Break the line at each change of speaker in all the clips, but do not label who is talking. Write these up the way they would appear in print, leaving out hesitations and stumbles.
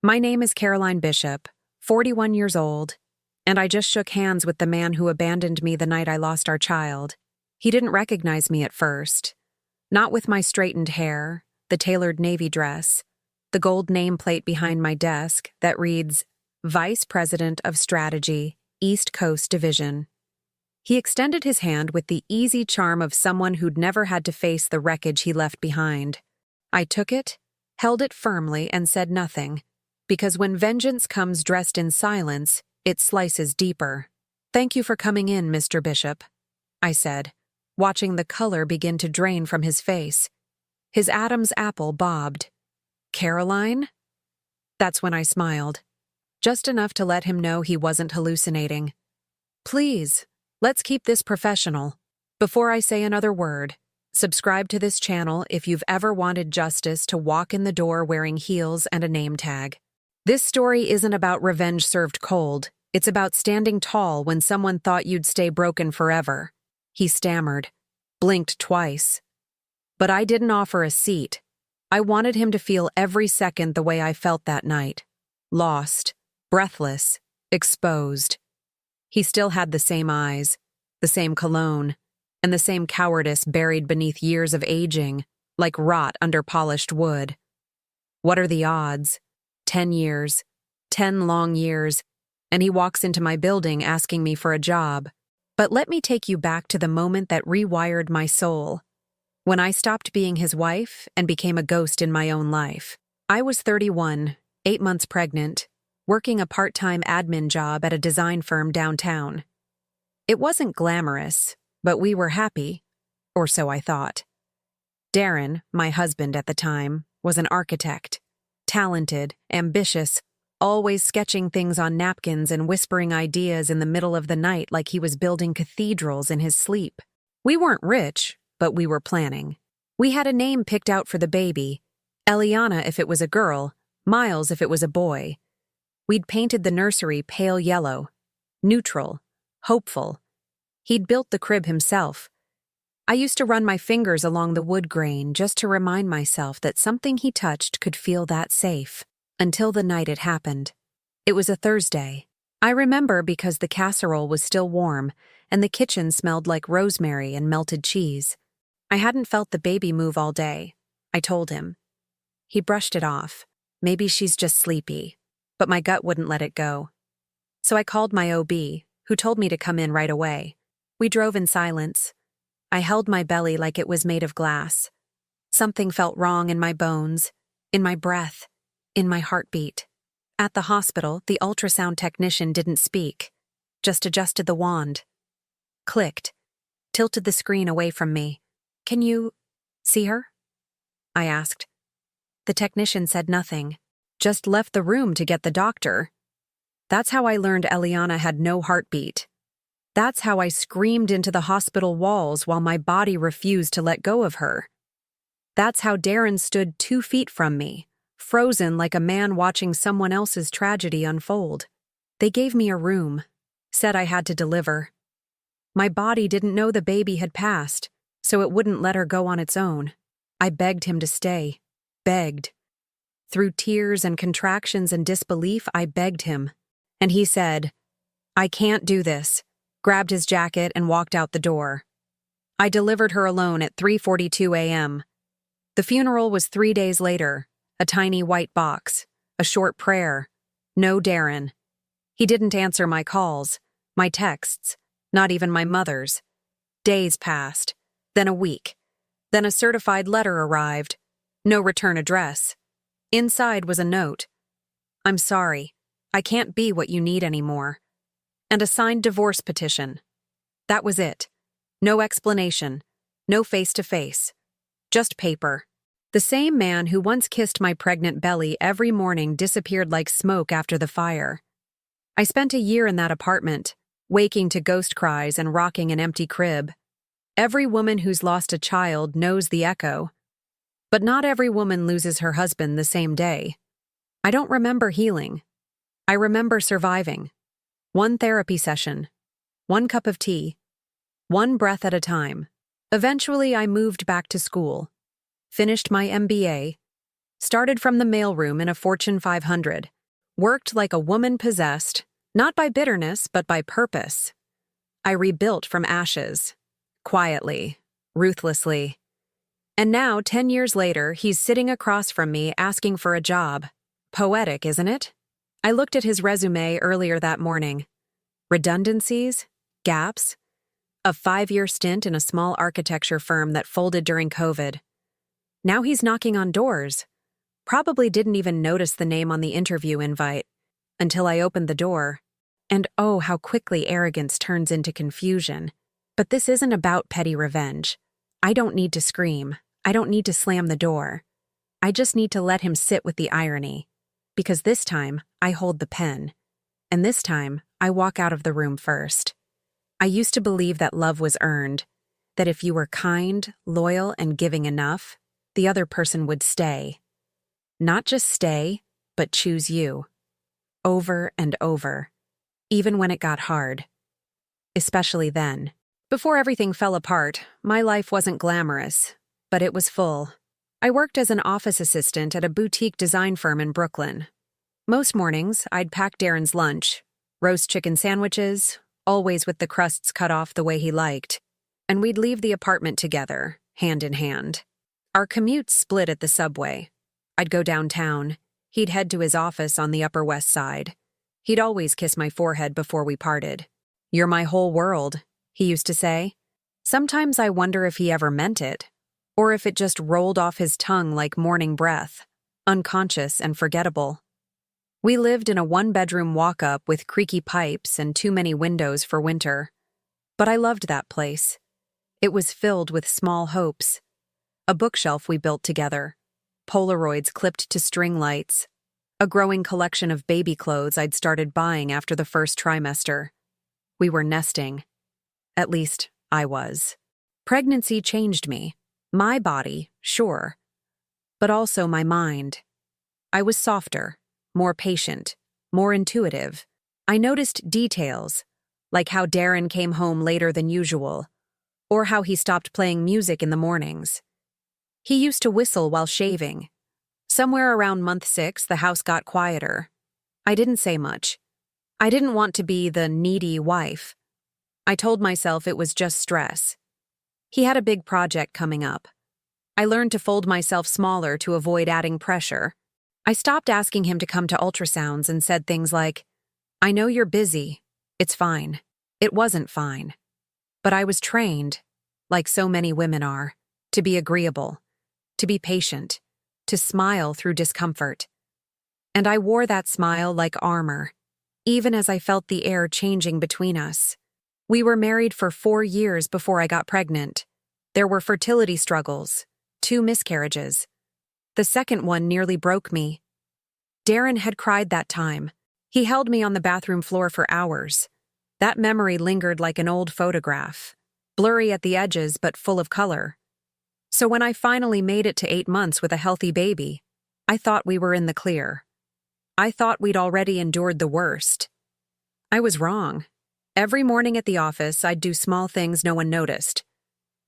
My name is Caroline Bishop, 41 years old, and I just shook hands with the man who abandoned me the night I lost our child. He didn't recognize me at first. Not with my straightened hair, the tailored navy dress, the gold nameplate behind my desk that reads, Vice President of Strategy, East Coast Division. He extended his hand with the easy charm of someone who'd never had to face the wreckage he left behind. I took it, held it firmly, and said nothing, because when vengeance comes dressed in silence, it slices deeper. "Thank you for coming in, Mr. Bishop," I said, watching the color begin to drain from his face. His Adam's apple bobbed. "Caroline?" That's when I smiled, just enough to let him know he wasn't hallucinating. "Please, let's keep this professional. Before I say another word, subscribe to this channel if you've ever wanted justice to walk in the door wearing heels and a name tag. This story isn't about revenge served cold. It's about standing tall when someone thought you'd stay broken forever." He stammered, blinked twice. But I didn't offer a seat. I wanted him to feel every second the way I felt that night. Lost, breathless, exposed. He still had the same eyes, the same cologne, and the same cowardice buried beneath years of aging, like rot under polished wood. What are the odds? 10 years, 10 long years, and he walks into my building asking me for a job. But let me take you back to the moment that rewired my soul. When I stopped being his wife and became a ghost in my own life. I was 31, 8 months pregnant, working a part-time admin job at a design firm downtown. It wasn't glamorous, but we were happy, or so I thought. Darren, my husband at the time, was an architect, talented, ambitious, always sketching things on napkins and whispering ideas in the middle of the night like he was building cathedrals in his sleep. We weren't rich, but we were planning. We had a name picked out for the baby, Eliana if it was a girl, Miles if it was a boy. We'd painted the nursery pale yellow, neutral, hopeful. He'd built the crib himself. I used to run my fingers along the wood grain just to remind myself that something he touched could feel that safe. Until the night it happened. It was a Thursday. I remember because the casserole was still warm and the kitchen smelled like rosemary and melted cheese. I hadn't felt the baby move all day, I told him. He brushed it off. Maybe she's just sleepy. But my gut wouldn't let it go. So I called my OB, who told me to come in right away. We drove in silence. I held my belly like it was made of glass. Something felt wrong in my bones, in my breath, in my heartbeat. At the hospital, the ultrasound technician didn't speak, just adjusted the wand. Clicked, tilted the screen away from me. "Can you see her?" I asked. The technician said nothing, just left the room to get the doctor. That's how I learned Eliana had no heartbeat. That's how I screamed into the hospital walls while my body refused to let go of her. That's how Darren stood 2 feet from me, frozen like a man watching someone else's tragedy unfold. They gave me a room, said I had to deliver. My body didn't know the baby had passed, so it wouldn't let her go on its own. I begged him to stay. Begged. Through tears and contractions and disbelief, I begged him. And he said, "I can't do this," grabbed his jacket and walked out the door. I delivered her alone at 3:42 a.m. The funeral was 3 days later. A tiny white box, a short prayer. No Darren. He didn't answer my calls, my texts, not even my mother's. Days passed, then a week. Then a certified letter arrived. No return address. Inside was a note. "I'm sorry. I can't be what you need anymore." And a signed divorce petition. That was it. No explanation. No face-to-face. Just paper. The same man who once kissed my pregnant belly every morning disappeared like smoke after the fire. I spent a year in that apartment, waking to ghost cries and rocking an empty crib. Every woman who's lost a child knows the echo. But not every woman loses her husband the same day. I don't remember healing. I remember surviving. One therapy session. One cup of tea. One breath at a time. Eventually, I moved back to school. Finished my MBA, started from the mailroom in a Fortune 500, Worked like a woman possessed, not by bitterness, but by purpose. I rebuilt from ashes, quietly, ruthlessly. And now, 10 years later, he's sitting across from me asking for a job. Poetic, isn't it? I looked at his resume earlier that morning. Redundancies? Gaps? A 5-year stint in a small architecture firm that folded during COVID. Now he's knocking on doors. Probably didn't even notice the name on the interview invite until I opened the door. And oh, how quickly arrogance turns into confusion. But this isn't about petty revenge. I don't need to scream. I don't need to slam the door. I just need to let him sit with the irony. Because this time, I hold the pen. And this time, I walk out of the room first. I used to believe that love was earned, that if you were kind, loyal, and giving enough, the other person would stay. Not just stay, but choose you. Over and over. Even when it got hard. Especially then. Before everything fell apart, my life wasn't glamorous, but it was full. I worked as an office assistant at a boutique design firm in Brooklyn. Most mornings, I'd pack Darren's lunch, roast chicken sandwiches, always with the crusts cut off the way he liked, and we'd leave the apartment together, hand in hand. Our commutes split at the subway. I'd go downtown. He'd head to his office on the Upper West Side. He'd always kiss my forehead before we parted. "You're my whole world," he used to say. Sometimes I wonder if he ever meant it, or if it just rolled off his tongue like morning breath, unconscious and forgettable. We lived in a 1-bedroom walk-up with creaky pipes and too many windows for winter. But I loved that place. It was filled with small hopes. A bookshelf we built together, Polaroids clipped to string lights, a growing collection of baby clothes I'd started buying after the first trimester. We were nesting. At least, I was. Pregnancy changed me. My body, sure. But also my mind. I was softer, more patient, more intuitive. I noticed details, like how Darren came home later than usual, or how he stopped playing music in the mornings. He used to whistle while shaving. Somewhere around month 6, the house got quieter. I didn't say much. I didn't want to be the needy wife. I told myself it was just stress. He had a big project coming up. I learned to fold myself smaller to avoid adding pressure. I stopped asking him to come to ultrasounds and said things like, "I know you're busy. It's fine." It wasn't fine. But I was trained, like so many women are, to be agreeable, to be patient, to smile through discomfort. And I wore that smile like armor, even as I felt the air changing between us. We were married for 4 years before I got pregnant. There were fertility struggles, 2 miscarriages. The second one nearly broke me. Darren had cried that time. He held me on the bathroom floor for hours. That memory lingered like an old photograph, blurry at the edges but full of color. So when I finally made it to 8 months with a healthy baby, I thought we were in the clear. I thought we'd already endured the worst. I was wrong. Every morning at the office, I'd do small things no one noticed.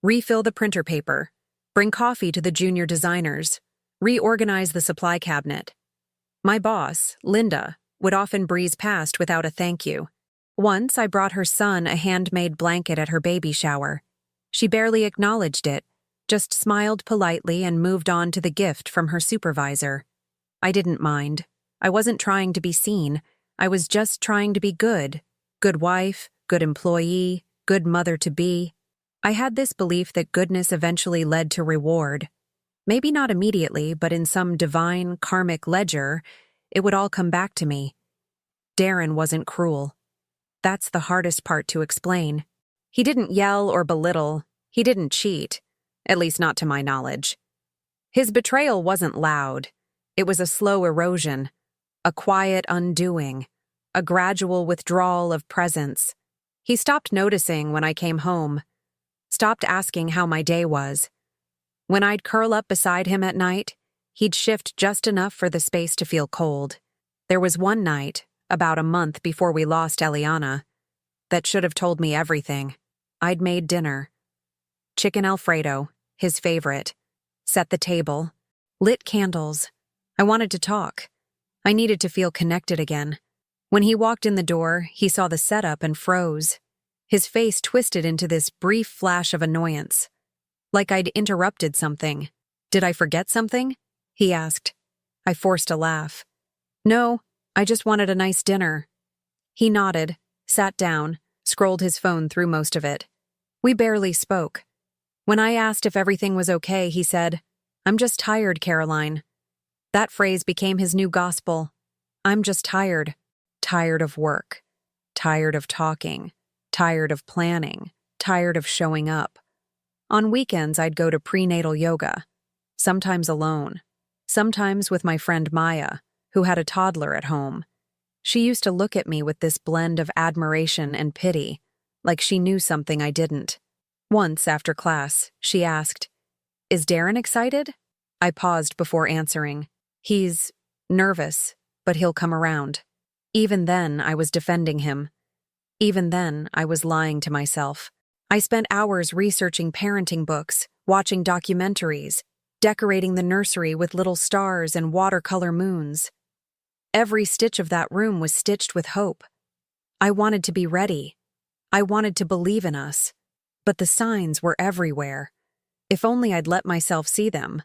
Refill the printer paper, bring coffee to the junior designers, reorganize the supply cabinet. My boss, Linda, would often breeze past without a thank you. Once I brought her son a handmade blanket at her baby shower. She barely acknowledged it, just smiled politely and moved on to the gift from her supervisor. I didn't mind. I wasn't trying to be seen. I was just trying to be good. Good wife, good employee, good mother-to-be. I had this belief that goodness eventually led to reward. Maybe not immediately, but in some divine, karmic ledger, it would all come back to me. Darren wasn't cruel. That's the hardest part to explain. He didn't yell or belittle. He didn't cheat. At least not to my knowledge. His betrayal wasn't loud. It was a slow erosion, a quiet undoing, a gradual withdrawal of presence. He stopped noticing when I came home, stopped asking how my day was. When I'd curl up beside him at night, he'd shift just enough for the space to feel cold. There was one night, about a month before we lost Eliana, that should have told me everything. I'd made dinner. Chicken Alfredo, his favorite. Set the table. Lit candles. I wanted to talk. I needed to feel connected again. When he walked in the door, he saw the setup and froze. His face twisted into this brief flash of annoyance. Like I'd interrupted something. "Did I forget something?" he asked. I forced a laugh. "No, I just wanted a nice dinner." He nodded, sat down, scrolled his phone through most of it. We barely spoke. When I asked if everything was okay, he said, "I'm just tired, Caroline." That phrase became his new gospel. I'm just tired. Tired of work. Tired of talking. Tired of planning. Tired of showing up. On weekends, I'd go to prenatal yoga. Sometimes alone. Sometimes with my friend Maya, who had a toddler at home. She used to look at me with this blend of admiration and pity, like she knew something I didn't. Once, after class, she asked, "Is Darren excited?" I paused before answering. "He's nervous, but he'll come around." Even then, I was defending him. Even then, I was lying to myself. I spent hours researching parenting books, watching documentaries, decorating the nursery with little stars and watercolor moons. Every stitch of that room was stitched with hope. I wanted to be ready. I wanted to believe in us. But the signs were everywhere. If only I'd let myself see them.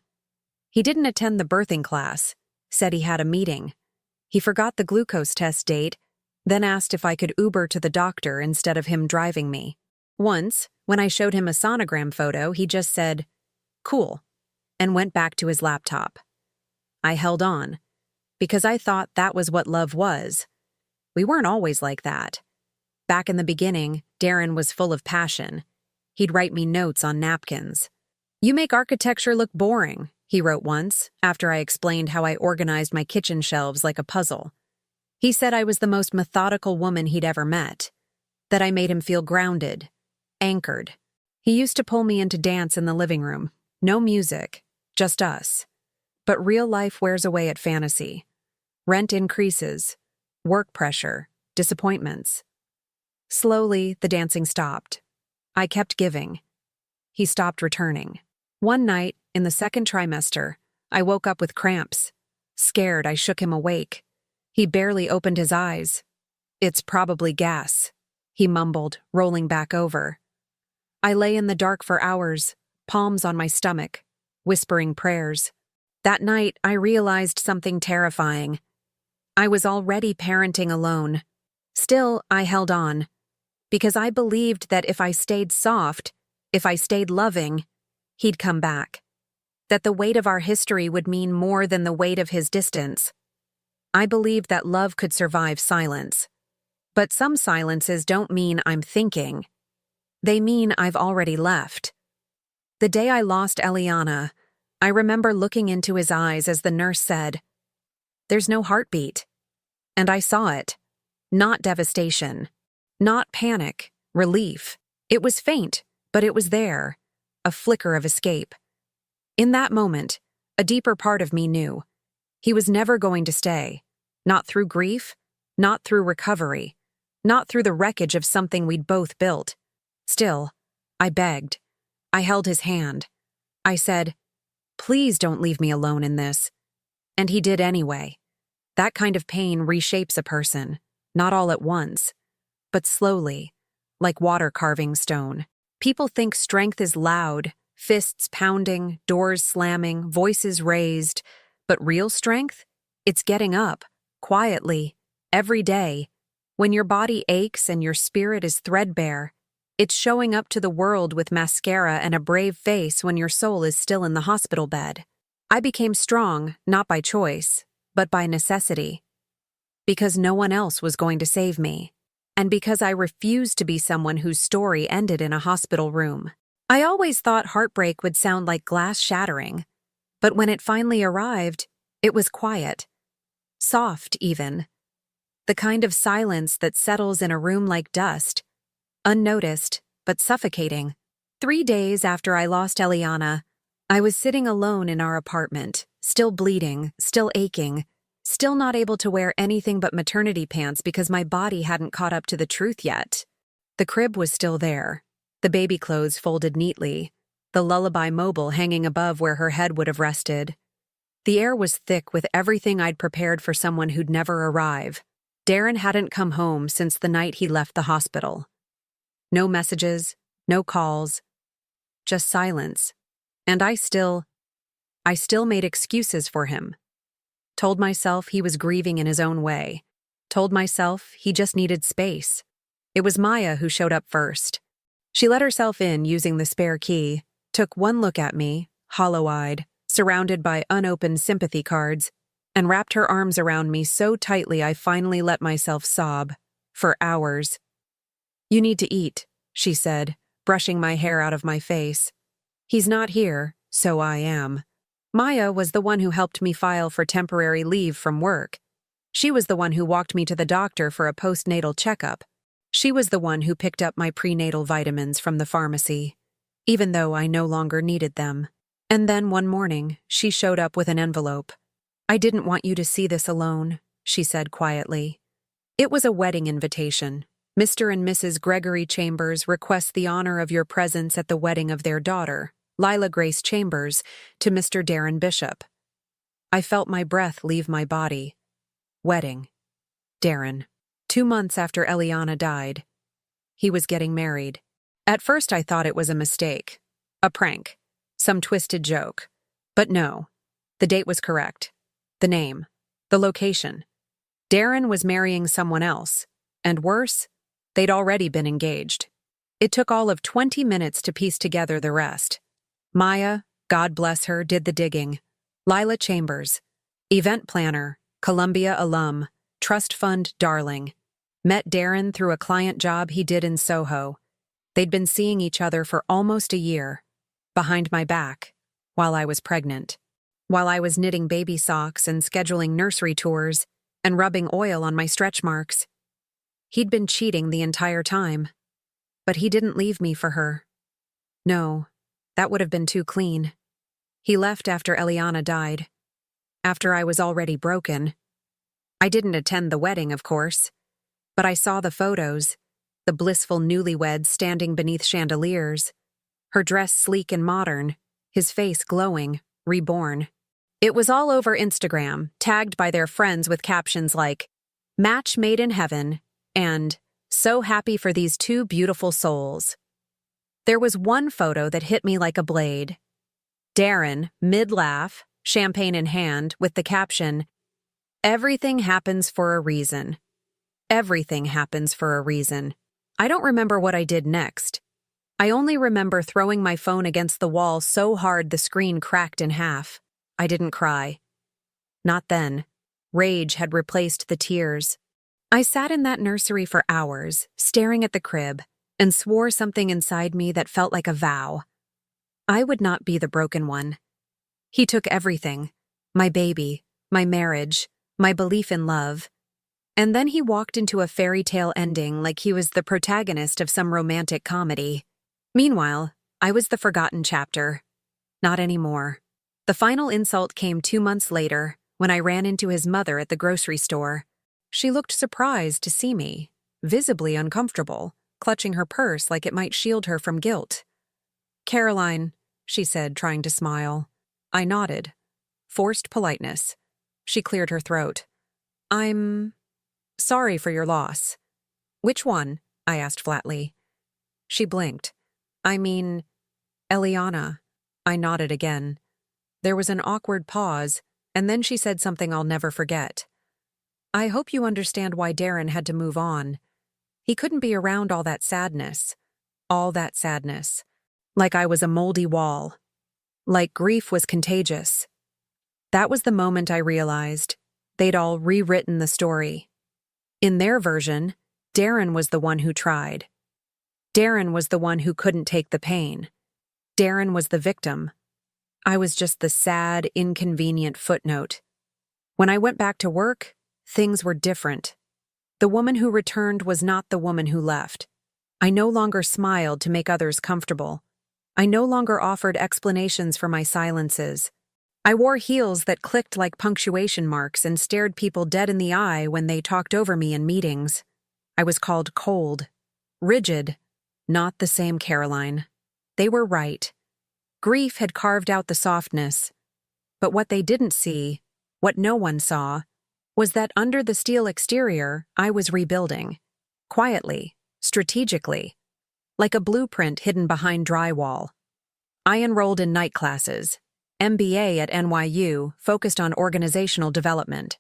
He didn't attend the birthing class, said he had a meeting. He forgot the glucose test date, then asked if I could Uber to the doctor instead of him driving me. Once, when I showed him a sonogram photo, he just said, "Cool," and went back to his laptop. I held on, because I thought that was what love was. We weren't always like that. Back in the beginning, Darren was full of passion. He'd write me notes on napkins. "You make architecture look boring," he wrote once, after I explained how I organized my kitchen shelves like a puzzle. He said I was the most methodical woman he'd ever met, that I made him feel grounded, anchored. He used to pull me into dance in the living room. No music, just us. But real life wears away at fantasy. Rent increases, work pressure, disappointments. Slowly, the dancing stopped. I kept giving. He stopped returning. One night, in the second trimester, I woke up with cramps. Scared, I shook him awake. He barely opened his eyes. "It's probably gas," he mumbled, rolling back over. I lay in the dark for hours, palms on my stomach, whispering prayers. That night, I realized something terrifying. I was already parenting alone. Still, I held on, because I believed that if I stayed soft, if I stayed loving, he'd come back. That the weight of our history would mean more than the weight of his distance. I believed that love could survive silence. But some silences don't mean I'm thinking. They mean I've already left. The day I lost Eliana, I remember looking into his eyes as the nurse said, "There's no heartbeat." And I saw it. Not devastation. Not panic. Relief. It was faint, but it was there. A flicker of escape. In that moment, a deeper part of me knew. He was never going to stay. Not through grief, not through recovery, not through the wreckage of something we'd both built. Still, I begged. I held his hand. I said, "Please don't leave me alone in this." And he did anyway. That kind of pain reshapes a person, not all at once, but slowly, like water carving stone. People think strength is loud, fists pounding, doors slamming, voices raised, but real strength? It's getting up, quietly, every day. When your body aches and your spirit is threadbare, it's showing up to the world with mascara and a brave face when your soul is still in the hospital bed. I became strong, not by choice, but by necessity. Because no one else was going to save me. And because I refused to be someone whose story ended in a hospital room. I always thought heartbreak would sound like glass shattering. But when it finally arrived, it was quiet. Soft, even. The kind of silence that settles in a room like dust. Unnoticed, but suffocating. 3 days after I lost Eliana, I was sitting alone in our apartment, still bleeding, still aching, still not able to wear anything but maternity pants because my body hadn't caught up to the truth yet. The crib was still there, the baby clothes folded neatly, the lullaby mobile hanging above where her head would have rested. The air was thick with everything I'd prepared for someone who'd never arrive. Darren hadn't come home since the night he left the hospital. No messages, no calls, just silence. And I still made excuses for him. Told myself he was grieving in his own way. Told myself he just needed space. It was Maya who showed up first. She let herself in using the spare key, took one look at me, hollow-eyed, surrounded by unopened sympathy cards, and wrapped her arms around me so tightly I finally let myself sob. For hours. "You need to eat," she said, brushing my hair out of my face. "He's not here, so I am." Maya was the one who helped me file for temporary leave from work. She was the one who walked me to the doctor for a postnatal checkup. She was the one who picked up my prenatal vitamins from the pharmacy, even though I no longer needed them. And then one morning, she showed up with an envelope. "I didn't want you to see this alone," she said quietly. It was a wedding invitation. "Mr. and Mrs. Gregory Chambers request the honor of your presence at the wedding of their daughter, Lila Grace Chambers, to Mr. Darren Bishop." I felt my breath leave my body. Wedding. Darren. 2 months after Eliana died. He was getting married. At first I thought it was a mistake. A prank. Some twisted joke. But no. The date was correct. The name. The location. Darren was marrying someone else. And worse, they'd already been engaged. It took all of 20 minutes to piece together the rest. Maya, God bless her, did the digging. Lila Chambers. Event planner, Columbia alum, trust fund darling. Met Darren through a client job he did in Soho. They'd been seeing each other for almost a year. Behind my back. While I was pregnant. While I was knitting baby socks and scheduling nursery tours and rubbing oil on my stretch marks. He'd been cheating the entire time. But he didn't leave me for her. No, that would have been too clean. He left after Eliana died. After I was already broken. I didn't attend the wedding, of course. But I saw the photos. The blissful newlyweds standing beneath chandeliers. Her dress sleek and modern. His face glowing, reborn. It was all over Instagram, tagged by their friends with captions like, "Match made in heaven," and "So happy for these two beautiful souls." There was one photo that hit me like a blade. Darren, mid-laugh, champagne in hand, with the caption, "Everything happens for a reason. Everything happens for a reason." I don't remember what I did next. I only remember throwing my phone against the wall so hard the screen cracked in half. I didn't cry. Not then. Rage had replaced the tears. I sat in that nursery for hours, staring at the crib, and swore something inside me that felt like a vow. I would not be the broken one. He took everything. My baby, my marriage, my belief in love. And then he walked into a fairy tale ending like he was the protagonist of some romantic comedy. Meanwhile, I was the forgotten chapter. Not anymore. The final insult came 2 months later, when I ran into his mother at the grocery store. She looked surprised to see me, visibly uncomfortable, clutching her purse like it might shield her from guilt. "Caroline," she said, trying to smile. I nodded. Forced politeness. She cleared her throat. "I'm sorry for your loss." "Which one?" I asked flatly. She blinked. "I mean, Eliana." I nodded again. There was an awkward pause, and then she said something I'll never forget. "I hope you understand why Darren had to move on. He couldn't be around all that sadness. All that sadness. Like I was a moldy wall. Like grief was contagious." That was the moment I realized they'd all rewritten the story. In their version, Darren was the one who tried. Darren was the one who couldn't take the pain. Darren was the victim. I was just the sad, inconvenient footnote. When I went back to work, things were different. The woman who returned was not the woman who left. I no longer smiled to make others comfortable. I no longer offered explanations for my silences. I wore heels that clicked like punctuation marks and stared people dead in the eye when they talked over me in meetings. I was called cold, rigid, not the same Caroline. They were right. Grief had carved out the softness. But what they didn't see, what no one saw, was that under the steel exterior, I was rebuilding. Quietly, strategically, like a blueprint hidden behind drywall. I enrolled in night classes, MBA at NYU, focused on organizational development.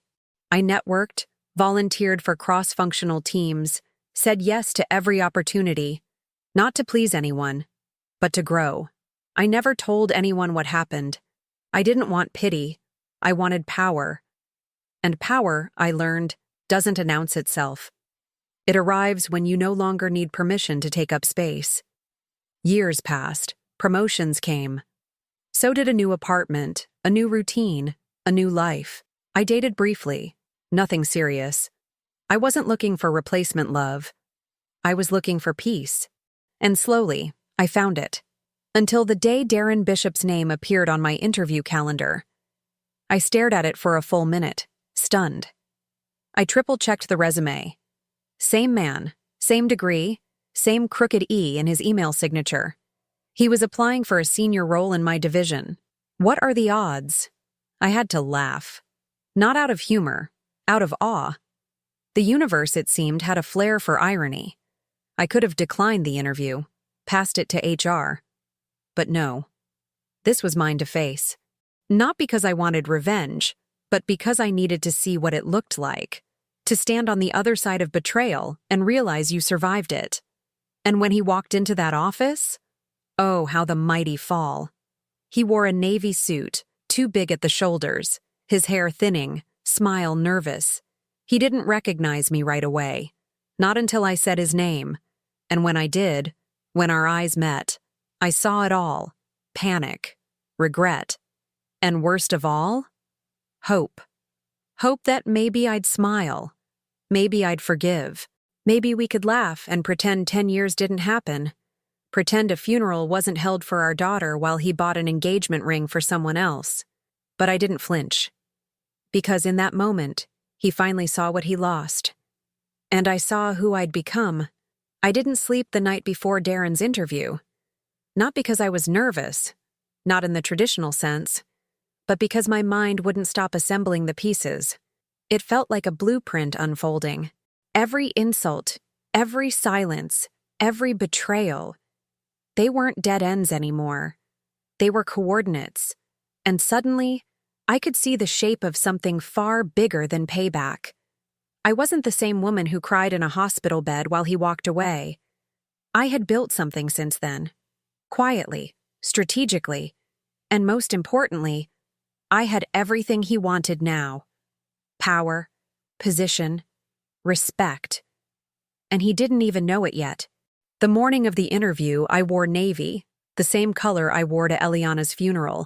I networked, volunteered for cross-functional teams, said yes to every opportunity, not to please anyone, but to grow. I never told anyone what happened. I didn't want pity. I wanted power. And power, I learned, doesn't announce itself. It arrives when you no longer need permission to take up space. Years passed. Promotions came. So did a new apartment, a new routine, a new life. I dated briefly. Nothing serious. I wasn't looking for replacement love. I was looking for peace. And slowly, I found it. Until the day Darren Bishop's name appeared on my interview calendar. I stared at it for a full minute, stunned. I triple-checked the resume. Same man, same degree, same crooked E in his email signature. He was applying for a senior role in my division. What are the odds? I had to laugh. Not out of humor, out of awe. The universe, it seemed, had a flair for irony. I could have declined the interview, passed it to HR. But no. This was mine to face. Not because I wanted revenge, but because I needed to see what it looked like. To stand on the other side of betrayal and realize you survived it. And when he walked into that office, oh, how the mighty fall. He wore a navy suit, too big at the shoulders, his hair thinning, smile nervous. He didn't recognize me right away. Not until I said his name. And when I did, when our eyes met, I saw it all. Panic, regret, and worst of all, hope. Hope that maybe I'd smile. Maybe I'd forgive. Maybe we could laugh and pretend 10 years didn't happen. Pretend a funeral wasn't held for our daughter while he bought an engagement ring for someone else. But I didn't flinch. Because in that moment, he finally saw what he lost. And I saw who I'd become. I didn't sleep the night before Darren's interview. Not because I was nervous, not in the traditional sense, but because my mind wouldn't stop assembling the pieces. It felt like a blueprint unfolding. Every insult, every silence, every betrayal. They weren't dead ends anymore. They were coordinates. And suddenly, I could see the shape of something far bigger than payback. I wasn't the same woman who cried in a hospital bed while he walked away. I had built something since then. Quietly, strategically, and most importantly, I had everything he wanted now. Power, position, respect. And he didn't even know it yet. The morning of the interview, I wore navy, the same color I wore to Eliana's funeral.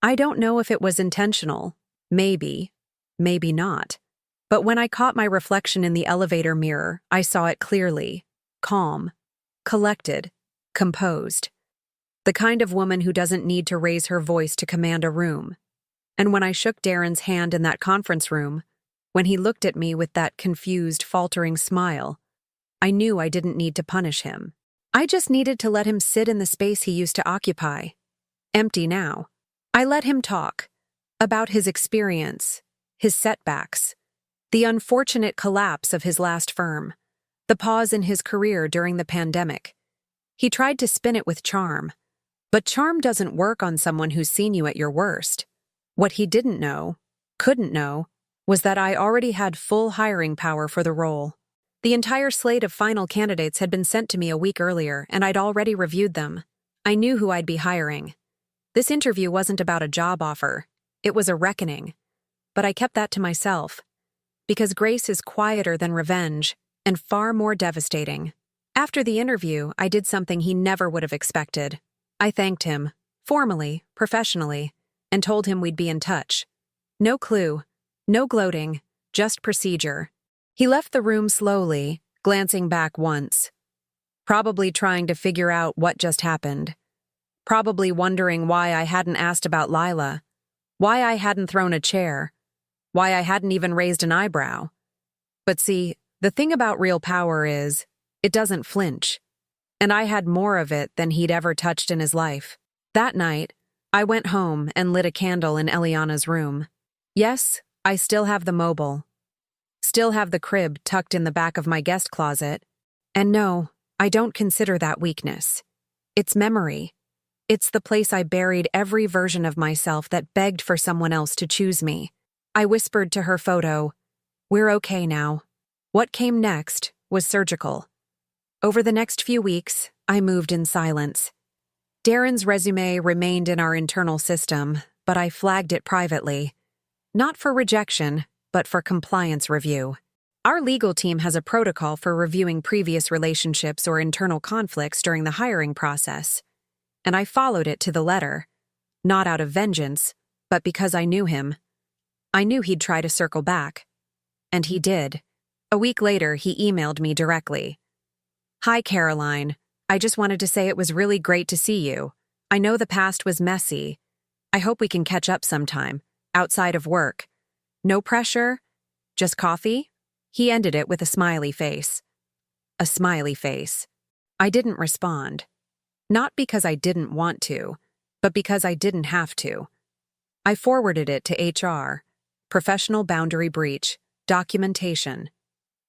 I don't know if it was intentional. Maybe, maybe not. But when I caught my reflection in the elevator mirror, I saw it clearly. Calm, collected, composed. The kind of woman who doesn't need to raise her voice to command a room. And when I shook Darren's hand in that conference room, when he looked at me with that confused, faltering smile, I knew I didn't need to punish him. I just needed to let him sit in the space he used to occupy. Empty now. I let him talk. About his experience, his setbacks, the unfortunate collapse of his last firm, the pause in his career during the pandemic. He tried to spin it with charm. But charm doesn't work on someone who's seen you at your worst. What he didn't know, couldn't know, was that I already had full hiring power for the role. The entire slate of final candidates had been sent to me a week earlier, and I'd already reviewed them. I knew who I'd be hiring. This interview wasn't about a job offer. It was a reckoning. But I kept that to myself. Because grace is quieter than revenge, and far more devastating. After the interview, I did something he never would have expected. I thanked him, formally, professionally, and told him we'd be in touch. No clue, no gloating, just procedure. He left the room slowly, glancing back once. Probably trying to figure out what just happened. Probably wondering why I hadn't asked about Lila, why I hadn't thrown a chair, why I hadn't even raised an eyebrow. But see, the thing about real power is, it doesn't flinch. And I had more of it than he'd ever touched in his life. That night, I went home and lit a candle in Eliana's room. Yes, I still have the mobile. Still have the crib tucked in the back of my guest closet. And no, I don't consider that weakness. It's memory. It's the place I buried every version of myself that begged for someone else to choose me. I whispered to her photo, "We're okay now." What came next was surgical. Over the next few weeks, I moved in silence. Darren's resume remained in our internal system, but I flagged it privately. Not for rejection, but for compliance review. Our legal team has a protocol for reviewing previous relationships or internal conflicts during the hiring process, and I followed it to the letter, not out of vengeance, but because I knew him. I knew he'd try to circle back. And he did. A week later, he emailed me directly. "Hi, Caroline. I just wanted to say it was really great to see you. I know the past was messy. I hope we can catch up sometime, outside of work. No pressure? Just coffee?" He ended it with a smiley face. A smiley face. I didn't respond. Not because I didn't want to, but because I didn't have to. I forwarded it to HR. Professional boundary breach. Documentation.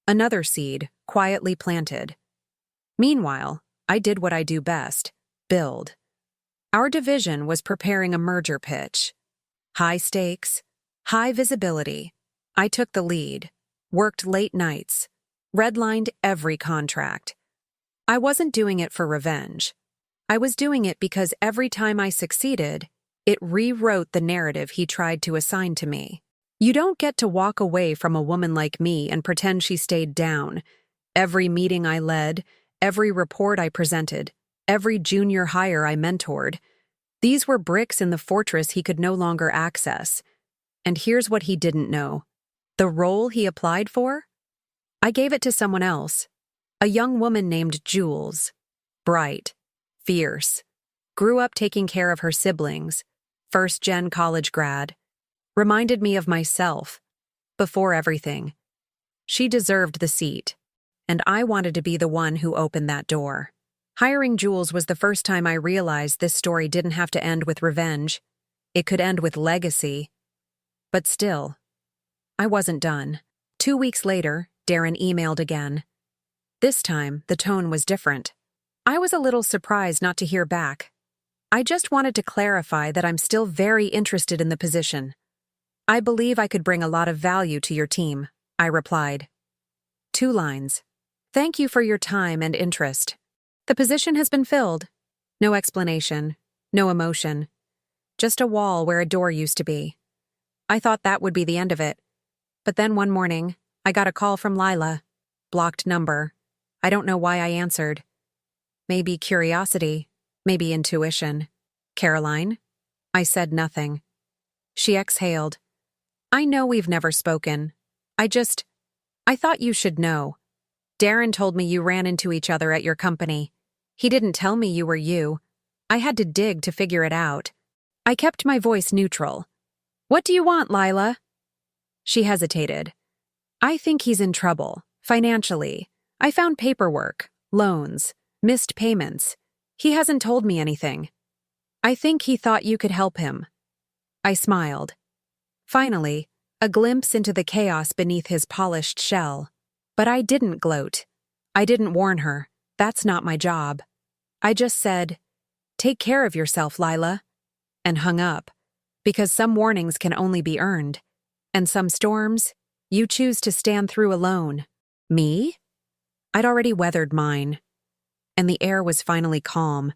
Another seed, quietly planted. Meanwhile, I did what I do best, build. Our division was preparing a merger pitch. High stakes, high visibility. I took the lead, worked late nights, redlined every contract. I wasn't doing it for revenge. I was doing it because every time I succeeded, it rewrote the narrative he tried to assign to me. You don't get to walk away from a woman like me and pretend she stayed down. Every meeting I led, every report I presented, every junior hire I mentored, these were bricks in the fortress he could no longer access. And here's what he didn't know. The role he applied for? I gave it to someone else. A young woman named Jules. Bright. Fierce. Grew up taking care of her siblings. First-gen college grad. Reminded me of myself. Before everything. She deserved the seat. And I wanted to be the one who opened that door. Hiring Jules was the first time I realized this story didn't have to end with revenge. It could end with legacy. But still, I wasn't done. 2 weeks later, Darren emailed again. This time, the tone was different. I was a little surprised not to hear back. I just wanted to clarify that I'm still very interested in the position. "I believe I could bring a lot of value to your team," I replied. 2 lines. "Thank you for your time and interest. The position has been filled." No explanation, no emotion. Just a wall where a door used to be. I thought that would be the end of it. But then one morning, I got a call from Lila. Blocked number. I don't know why I answered. Maybe curiosity, maybe intuition. "Caroline?" I said nothing. She exhaled. "I know we've never spoken. I thought you should know. Darren told me you ran into each other at your company. He didn't tell me you were you. I had to dig to figure it out." I kept my voice neutral. "What do you want, Lila?" She hesitated. "I think he's in trouble, financially. I found paperwork, loans, missed payments. He hasn't told me anything. I think he thought you could help him." I smiled. Finally, a glimpse into the chaos beneath his polished shell. But I didn't gloat. I didn't warn her. That's not my job. I just said, "Take care of yourself, Lila," and hung up, because some warnings can only be earned, and some storms you choose to stand through alone. Me? I'd already weathered mine, and the air was finally calm.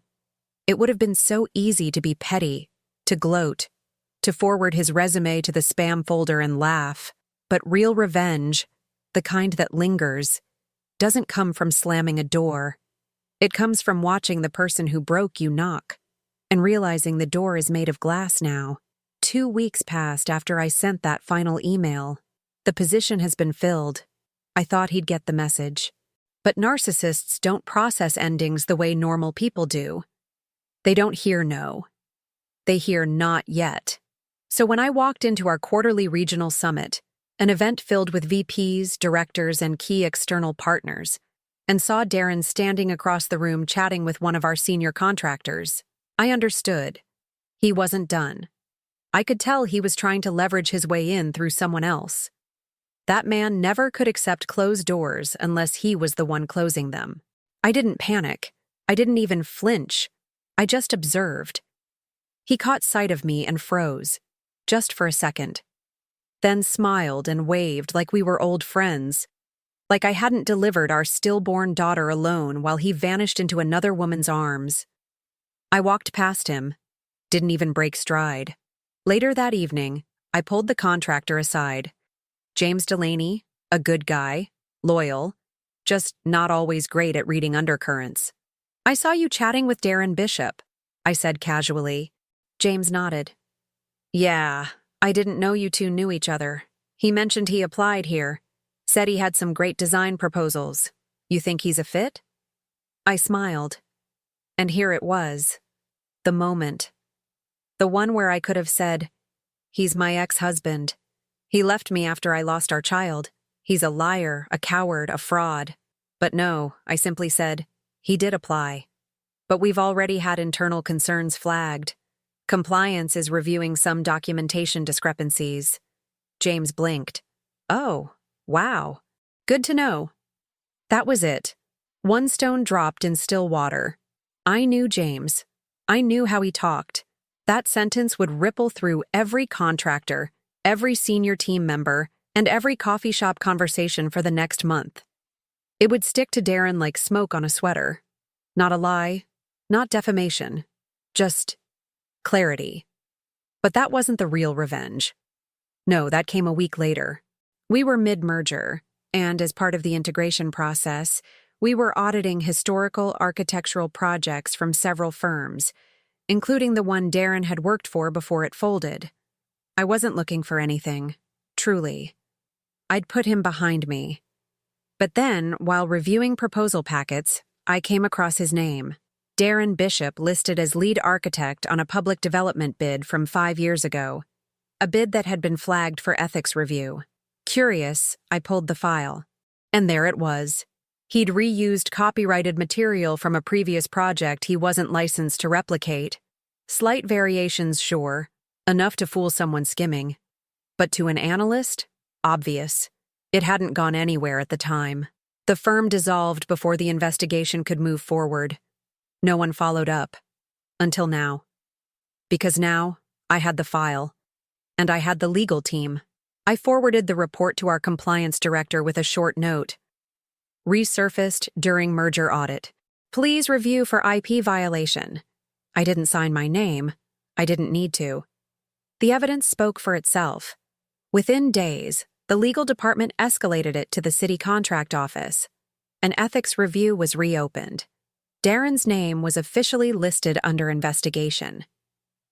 It would have been so easy to be petty, to gloat, to forward his resume to the spam folder and laugh, but real revenge, the kind that lingers, doesn't come from slamming a door. It comes from watching the person who broke you knock, and realizing the door is made of glass now. 2 weeks passed after I sent that final email. The position has been filled. I thought he'd get the message. But narcissists don't process endings the way normal people do. They don't hear no. They hear not yet. So when I walked into our quarterly regional summit, an event filled with VPs, directors, and key external partners, and saw Darren standing across the room chatting with one of our senior contractors, I understood. He wasn't done. I could tell he was trying to leverage his way in through someone else. That man never could accept closed doors unless he was the one closing them. I didn't panic. I didn't even flinch. I just observed. He caught sight of me and froze, just for a second. Then smiled and waved like we were old friends, like I hadn't delivered our stillborn daughter alone while he vanished into another woman's arms. I walked past him, didn't even break stride. Later that evening, I pulled the contractor aside. James Delaney, a good guy, loyal, just not always great at reading undercurrents. "I saw you chatting with Darren Bishop," I said casually. James nodded. "Yeah, I didn't know you two knew each other. He mentioned he applied here. Said he had some great design proposals. You think he's a fit?" I smiled. And here it was. The moment. The one where I could have said, "He's my ex-husband. He left me after I lost our child. He's a liar, a coward, a fraud." But no, I simply said, "He did apply. But we've already had internal concerns flagged. Compliance is reviewing some documentation discrepancies." James blinked. "Oh, wow. Good to know." That was it. One stone dropped in still water. I knew James. I knew how he talked. That sentence would ripple through every contractor, every senior team member, and every coffee shop conversation for the next month. It would stick to Darren like smoke on a sweater. Not a lie, not defamation, just clarity. But that wasn't the real revenge. No, that came a week later. We were mid-merger, and as part of the integration process, we were auditing historical architectural projects from several firms, including the one Darren had worked for before it folded. I wasn't looking for anything, truly. I'd put him behind me. But then, while reviewing proposal packets, I came across his name. Darren Bishop, listed as lead architect on a public development bid from 5 years ago. A bid that had been flagged for ethics review. Curious, I pulled the file. And there it was. He'd reused copyrighted material from a previous project he wasn't licensed to replicate. Slight variations, sure, enough to fool someone skimming. But to an analyst, obvious. It hadn't gone anywhere at the time. The firm dissolved before the investigation could move forward. No one followed up. Until now. Because now, I had the file. And I had the legal team. I forwarded the report to our compliance director with a short note. Resurfaced during merger audit. Please review for IP violation. I didn't sign my name. I didn't need to. The evidence spoke for itself. Within days, the legal department escalated it to the city contract office. An ethics review was reopened. Darren's name was officially listed under investigation.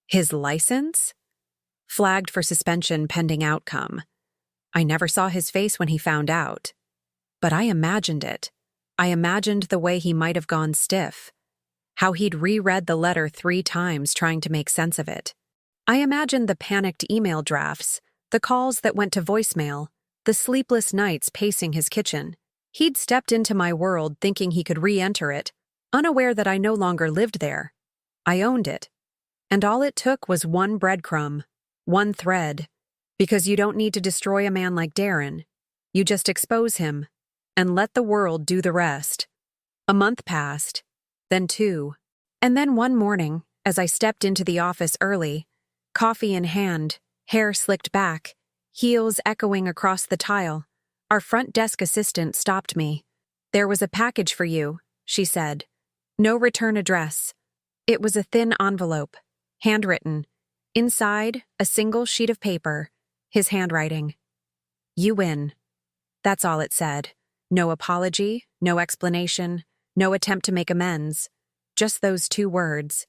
His license? Flagged for suspension pending outcome. I never saw his face when he found out. But I imagined it. I imagined the way he might have gone stiff. How he'd reread the letter 3 times trying to make sense of it. I imagined the panicked email drafts, the calls that went to voicemail, the sleepless nights pacing his kitchen. He'd stepped into my world thinking he could re-enter it, unaware that I no longer lived there. I owned it. And all it took was one breadcrumb, one thread. Because you don't need to destroy a man like Darren. You just expose him, and let the world do the rest. A month passed, then 2. And then one morning, as I stepped into the office early, coffee in hand, hair slicked back, heels echoing across the tile, our front desk assistant stopped me. "There was a package for you," she said. "No return address." It was a thin envelope, handwritten. Inside, a single sheet of paper, his handwriting. "You win." That's all it said. No apology, no explanation, no attempt to make amends. Just those 2 words.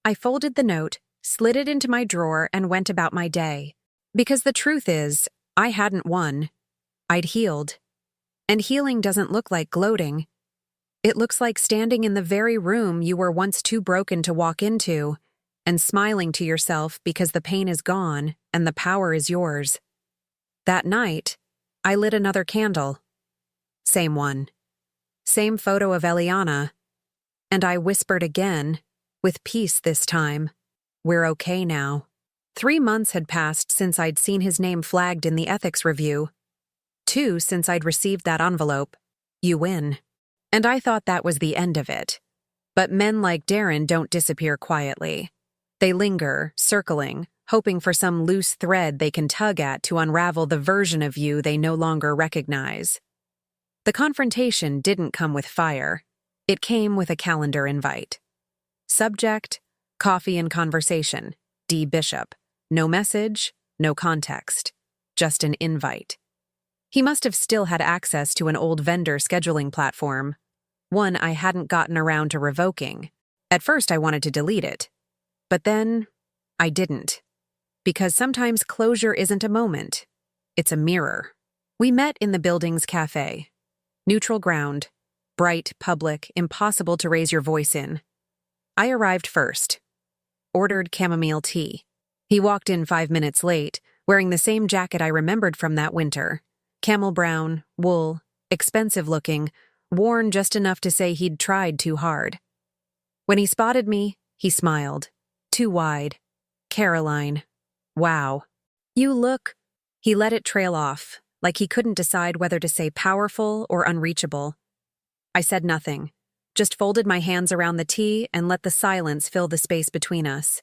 I folded the note, slid it into my drawer, and went about my day. Because the truth is, I hadn't won. I'd healed. And healing doesn't look like gloating. It looks like standing in the very room you were once too broken to walk into, and smiling to yourself because the pain is gone and the power is yours. That night, I lit another candle. Same one. Same photo of Eliana. And I whispered again, with peace this time. We're okay now. 3 months had passed since I'd seen his name flagged in the ethics review. 2 since I'd received that envelope. You win. And I thought that was the end of it. But men like Darren don't disappear quietly. They linger, circling, hoping for some loose thread they can tug at to unravel the version of you they no longer recognize. The confrontation didn't come with fire. It came with a calendar invite. Subject: coffee and conversation. D. Bishop. No message, no context. Just an invite. He must have still had access to an old vendor scheduling platform, one I hadn't gotten around to revoking. At first I wanted to delete it. But then I didn't. Because sometimes closure isn't a moment. It's a mirror. We met in the building's cafe. Neutral ground. Bright, public, impossible to raise your voice in. I arrived first. Ordered chamomile tea. He walked in 5 minutes late, wearing the same jacket I remembered from that winter. Camel brown, wool, expensive looking, worn just enough to say he'd tried too hard. When he spotted me, he smiled. Too wide. Caroline. Wow. You look. He let it trail off, like he couldn't decide whether to say powerful or unreachable. I said nothing, just folded my hands around the tea and let the silence fill the space between us.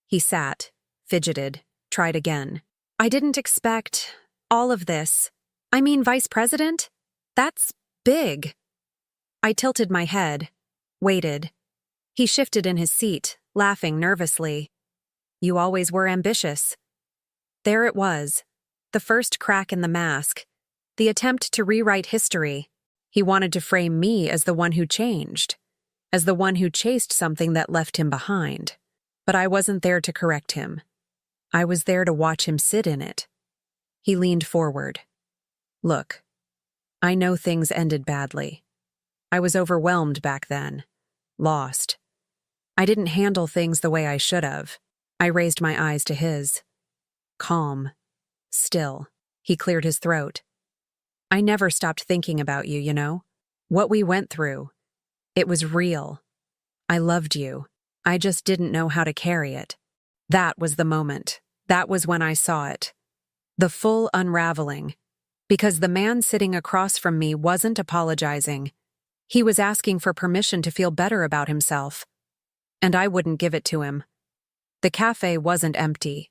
He sat, fidgeted, tried again. I didn't expect all of this. I mean, Vice President? That's big. I tilted my head, waited. He shifted in his seat, laughing nervously. You always were ambitious. There it was, the first crack in the mask, the attempt to rewrite history. He wanted to frame me as the one who changed, as the one who chased something that left him behind. But I wasn't there to correct him. I was there to watch him sit in it. He leaned forward. Look, I know things ended badly. I was overwhelmed back then, lost. I didn't handle things the way I should have. I raised my eyes to his. Calm. Still. He cleared his throat. I never stopped thinking about you, you know? What we went through. It was real. I loved you. I just didn't know how to carry it. That was the moment. That was when I saw it. The full unraveling. Because the man sitting across from me wasn't apologizing. He was asking for permission to feel better about himself. And I wouldn't give it to him. The cafe wasn't empty.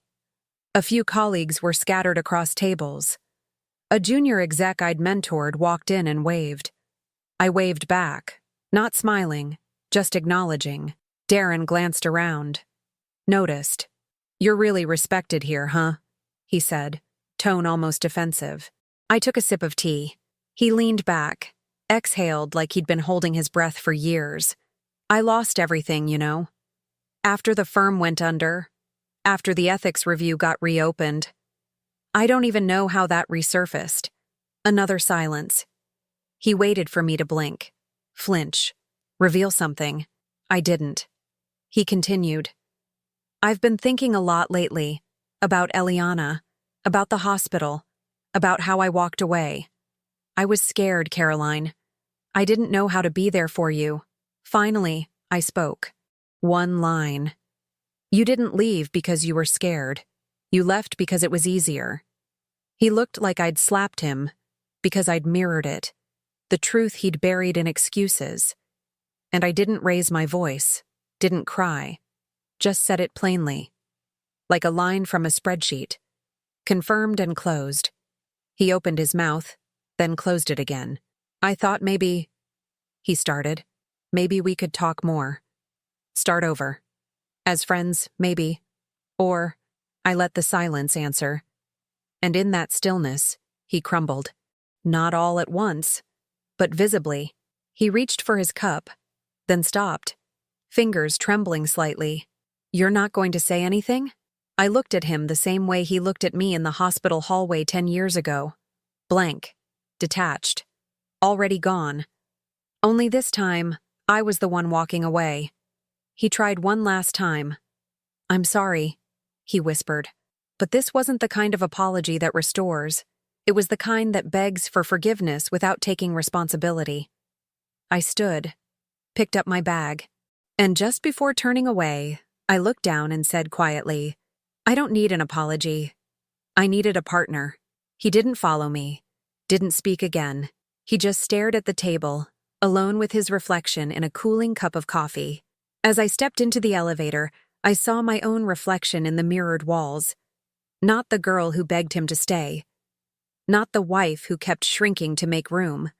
A few colleagues were scattered across tables. A junior exec I'd mentored walked in and waved. I waved back, not smiling, just acknowledging. Darren glanced around. Noticed. You're really respected here, huh? He said, tone almost defensive. I took a sip of tea. He leaned back, exhaled like he'd been holding his breath for years. I lost everything, you know. After the firm went under, after the ethics review got reopened, I don't even know how that resurfaced. Another silence. He waited for me to blink, flinch, reveal something. I didn't. He continued. I've been thinking a lot lately about Eliana, about the hospital, about how I walked away. I was scared, Caroline. I didn't know how to be there for you. Finally, I spoke. One line. You didn't leave because you were scared. You left because it was easier. He looked like I'd slapped him, because I'd mirrored it, the truth he'd buried in excuses. And I didn't raise my voice, didn't cry, just said it plainly, like a line from a spreadsheet, confirmed and closed. He opened his mouth, then closed it again. I thought maybe, he started, maybe we could talk more. Start over. As friends, maybe. Or, I let the silence answer. And in that stillness, he crumbled. Not all at once, but visibly. He reached for his cup, then stopped, fingers trembling slightly. You're not going to say anything? I looked at him the same way he looked at me in the hospital hallway 10 years ago. Blank, detached, already gone. Only this time, I was the one walking away. He tried one last time. I'm sorry, he whispered. But this wasn't the kind of apology that restores. It was the kind that begs for forgiveness without taking responsibility. I stood, picked up my bag, and just before turning away, I looked down and said quietly, "I don't need an apology. I needed a partner." He didn't follow me, didn't speak again. He just stared at the table, alone with his reflection in a cooling cup of coffee. As I stepped into the elevator, I saw my own reflection in the mirrored walls. Not the girl who begged him to stay. Not the wife who kept shrinking to make room.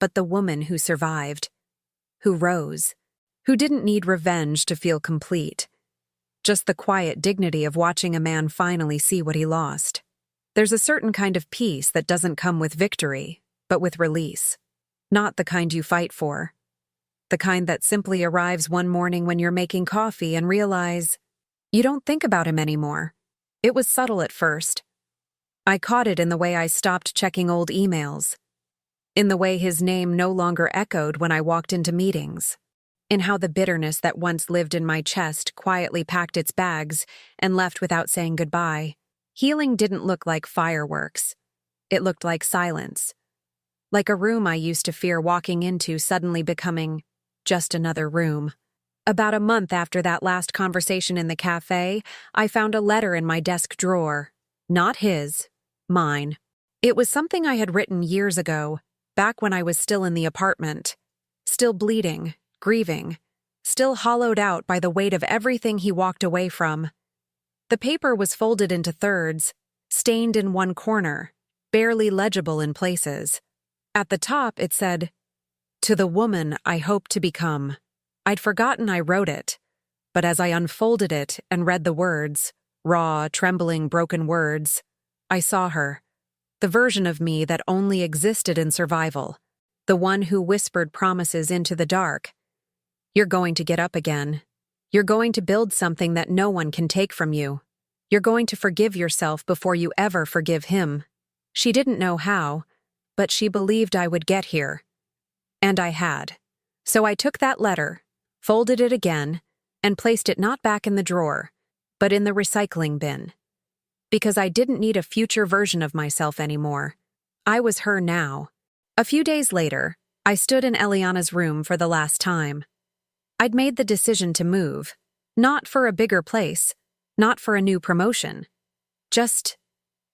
But the woman who survived. Who rose. Who didn't need revenge to feel complete. Just the quiet dignity of watching a man finally see what he lost. There's a certain kind of peace that doesn't come with victory, but with release. Not the kind you fight for. The kind that simply arrives one morning when you're making coffee and realize you don't think about him anymore. It was subtle at first. I caught it in the way I stopped checking old emails. In the way his name no longer echoed when I walked into meetings. In how the bitterness that once lived in my chest quietly packed its bags and left without saying goodbye. Healing didn't look like fireworks. It looked like silence. Like a room I used to fear walking into suddenly becoming just another room. About a month after that last conversation in the cafe, I found a letter in my desk drawer. Not his, mine. It was something I had written years ago, back when I was still in the apartment. Still bleeding, grieving, still hollowed out by the weight of everything he walked away from. The paper was folded into thirds, stained in one corner, barely legible in places. At the top it said, "To the woman I hope to become." I'd forgotten I wrote it, but as I unfolded it and read the words, raw, trembling, broken words, I saw her, the version of me that only existed in survival, the one who whispered promises into the dark. "You're going to get up again. You're going to build something that no one can take from you. You're going to forgive yourself before you ever forgive him." She didn't know how, but she believed I would get here. And I had. So I took that letter, folded it again, and placed it not back in the drawer, but in the recycling bin. Because I didn't need a future version of myself anymore. I was her now. A few days later, I stood in Eliana's room for the last time. I'd made the decision to move, not for a bigger place, not for a new promotion, just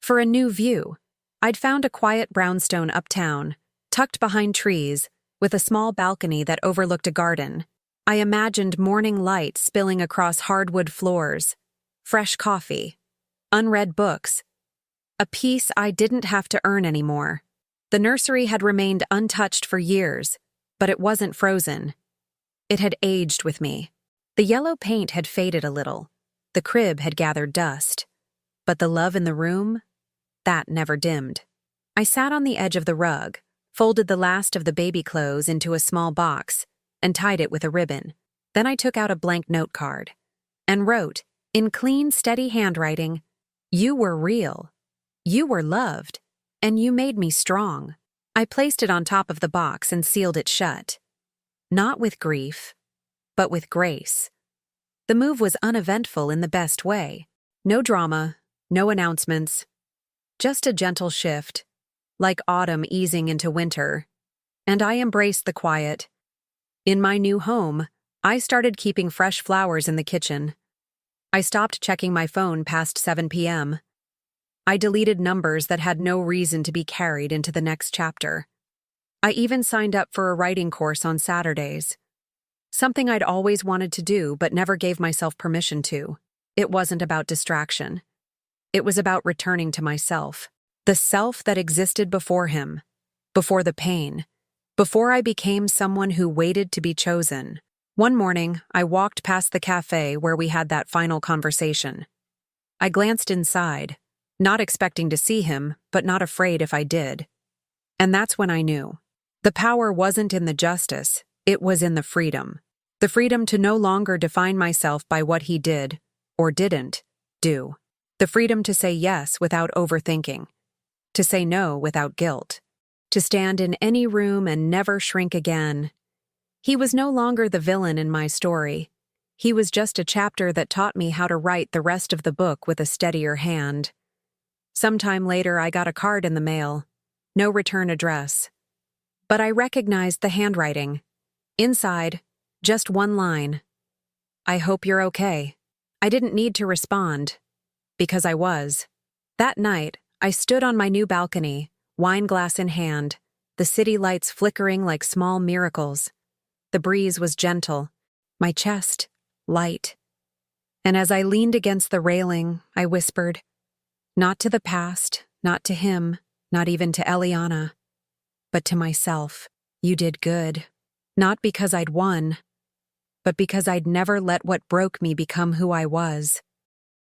for a new view. I'd found a quiet brownstone uptown, tucked behind trees, with a small balcony that overlooked a garden. I imagined morning light spilling across hardwood floors, fresh coffee, unread books, a peace I didn't have to earn anymore. The nursery had remained untouched for years, but it wasn't frozen. It had aged with me. The yellow paint had faded a little. The crib had gathered dust. But the love in the room, that never dimmed. I sat on the edge of the rug, folded the last of the baby clothes into a small box, and tied it with a ribbon. Then I took out a blank note card and wrote, in clean, steady handwriting, "You were real. You were loved. And you made me strong." I placed it on top of the box and sealed it shut. Not with grief, but with grace. The move was uneventful in the best way. No drama, no announcements. Just a gentle shift, like autumn easing into winter. And I embraced the quiet. In my new home, I started keeping fresh flowers in the kitchen. I stopped checking my phone past 7 p.m. I deleted numbers that had no reason to be carried into the next chapter. I even signed up for a writing course on Saturdays. Something I'd always wanted to do but never gave myself permission to. It wasn't about distraction. It was about returning to myself. The self that existed before him. Before the pain. Before I became someone who waited to be chosen. One morning, I walked past the cafe where we had that final conversation. I glanced inside, not expecting to see him, but not afraid if I did. And that's when I knew. The power wasn't in the justice, it was in the freedom. The freedom to no longer define myself by what he did, or didn't, do. The freedom to say yes without overthinking. To say no without guilt. To stand in any room and never shrink again. He was no longer the villain in my story. He was just a chapter that taught me how to write the rest of the book with a steadier hand. Sometime later, I got a card in the mail. No return address. But I recognized the handwriting. Inside, just one line. I hope you're okay. I didn't need to respond, because I was. That night, I stood on my new balcony, wine glass in hand, the city lights flickering like small miracles. The breeze was gentle, my chest light. And as I leaned against the railing, I whispered, not to the past, not to him, not even to Eliana, but to myself. You did good. Not because I'd won, but because I'd never let what broke me become who I was.